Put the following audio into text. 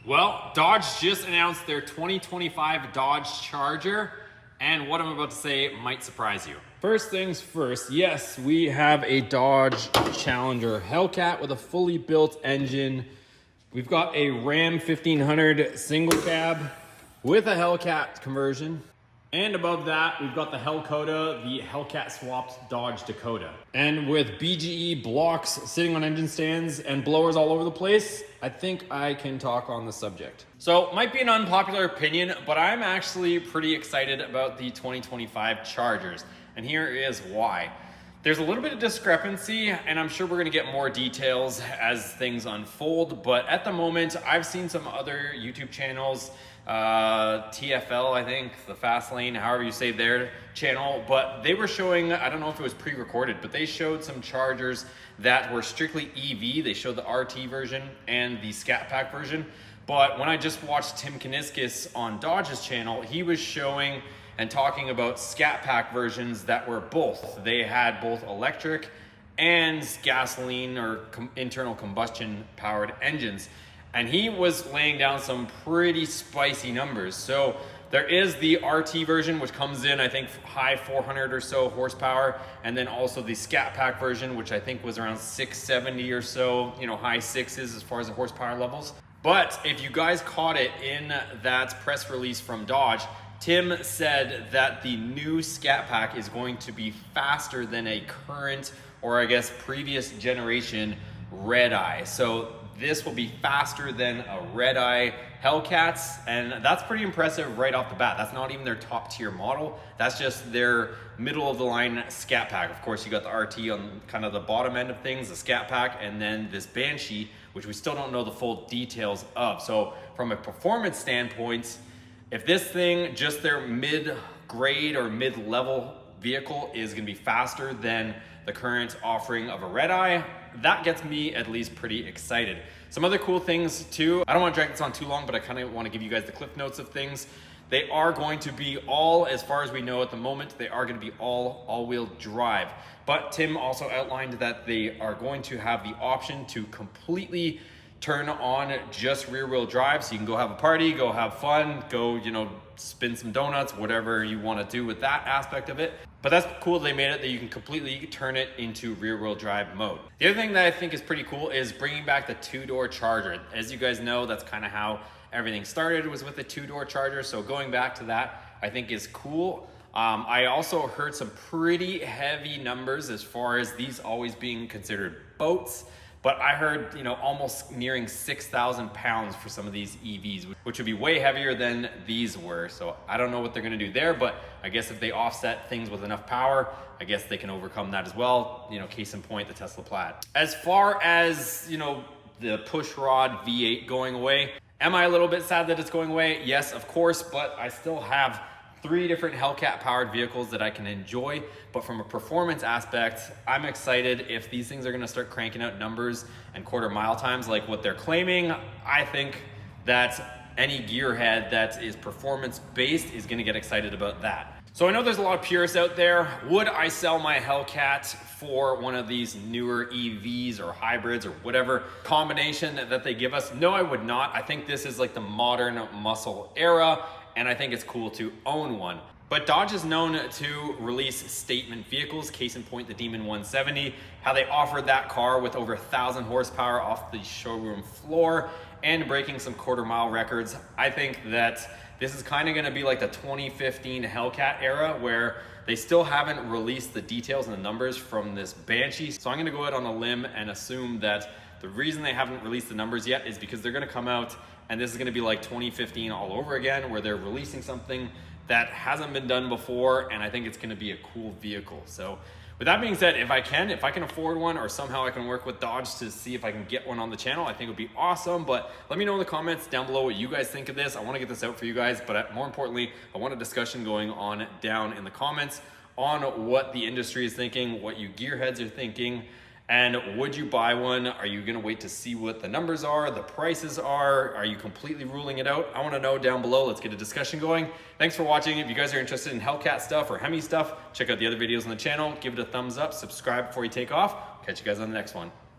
Well, Dodge just announced their 2025 Dodge Charger, and what I'm about to say might surprise you. First things first, yes, we have a Dodge Challenger Hellcat with a fully built engine. We've got a Ram 1500 single cab with a Hellcat conversion. And above that, we've got the Hellcoda, the Hellcat swapped Dodge Dakota. And with BGE blocks sitting on engine stands and blowers all over the place, I think I can talk on the subject. So, might be an unpopular opinion, but I'm actually pretty excited about the 2025 Chargers. And here is why. There's a little bit of discrepancy, and I'm sure we're gonna get more details as things unfold, but at the moment, I've seen some other YouTube channels, TFL, I think, the Fast Lane, however you say their channel, but they were showing, I don't know if it was pre-recorded, but they showed some Chargers that were strictly EV. They showed the RT version and the Scat Pack version, but when I just watched Tim Kuniskis on Dodge's channel, he was showing and talking about Scat Pack versions that were both. They had both electric and gasoline or internal combustion powered engines. And he was laying down some pretty spicy numbers. So there is the RT version, which comes in, I think, high 400 or so horsepower. And then also the Scat Pack version, which I think was around 670 or so, high sixes as far as the horsepower levels. But if you guys caught it in that press release from Dodge, Tim said that the new Scat Pack is going to be faster than a current, or I guess previous generation Red Eye. So this will be faster than a Red Eye Hellcats, and that's pretty impressive right off the bat. That's not even their top tier model. That's just their middle of the line Scat Pack. Of course, you got the RT on kind of the bottom end of things, the Scat Pack, and then this Banshee, which we still don't know the full details of. So from a performance standpoint, if this thing, just their mid-grade or mid-level vehicle is gonna be faster than the current offering of a Red Eye, that gets me at least pretty excited. Some other cool things too, I don't wanna drag this on too long, but I kinda wanna give you guys the cliff notes of things. They are going to be all, as far as we know at the moment, they are gonna be all-wheel drive. But Tim also outlined that they are going to have the option to completely turn on just rear wheel drive, so you can go have a party, go have fun, go, spin some donuts, whatever you want to do with that aspect of it. But that's cool they made it that you can completely turn it into rear wheel drive mode. The other thing that I think is pretty cool is bringing back the two-door Charger. As you guys know, that's kind of how everything started, was with the two-door Charger. So going back to that, I think is cool. I also heard some pretty heavy numbers as far as these always being considered boats. But I heard, almost nearing 6,000 pounds for some of these EVs, which would be way heavier than these were. So I don't know what they're gonna do there, but I guess if they offset things with enough power, I guess they can overcome that as well. Case in point, the Tesla Plaid. As far as, the push rod V8 going away, am I a little bit sad that it's going away? Yes, of course, but I still have 3 different Hellcat powered vehicles that I can enjoy. But from a performance aspect, I'm excited if these things are gonna start cranking out numbers and quarter mile times like what they're claiming. I think that any gearhead that is performance based is gonna get excited about that. So I know there's a lot of purists out there. Would I sell my Hellcat for one of these newer EVs or hybrids or whatever combination that they give us? No, I would not. I think this is like the modern muscle era, and I think it's cool to own one. But Dodge is known to release statement vehicles, case in point the Demon 170, how they offered that car with over 1,000 horsepower off the showroom floor and breaking some quarter mile records. I think that this is kind of gonna be like the 2015 Hellcat era where they still haven't released the details and the numbers from this Banshee. So I'm gonna go out on a limb and assume that the reason they haven't released the numbers yet is because they're gonna come out and this is gonna be like 2015 all over again, where they're releasing something that hasn't been done before, and I think it's gonna be a cool vehicle. So with that being said, if I can afford one, or somehow I can work with Dodge to see if I can get one on the channel, I think it would be awesome. But let me know in the comments down below what you guys think of this. I wanna get this out for you guys, but more importantly, I want a discussion going on down in the comments on what the industry is thinking, what you gearheads are thinking, and would you buy one? Are you gonna wait to see what the numbers are, the prices are you completely ruling it out? I wanna know down below. Let's get a discussion going. Thanks for watching. If you guys are interested in Hellcat stuff or Hemi stuff, check out the other videos on the channel. Give it a thumbs up, subscribe before you take off. Catch you guys on the next one.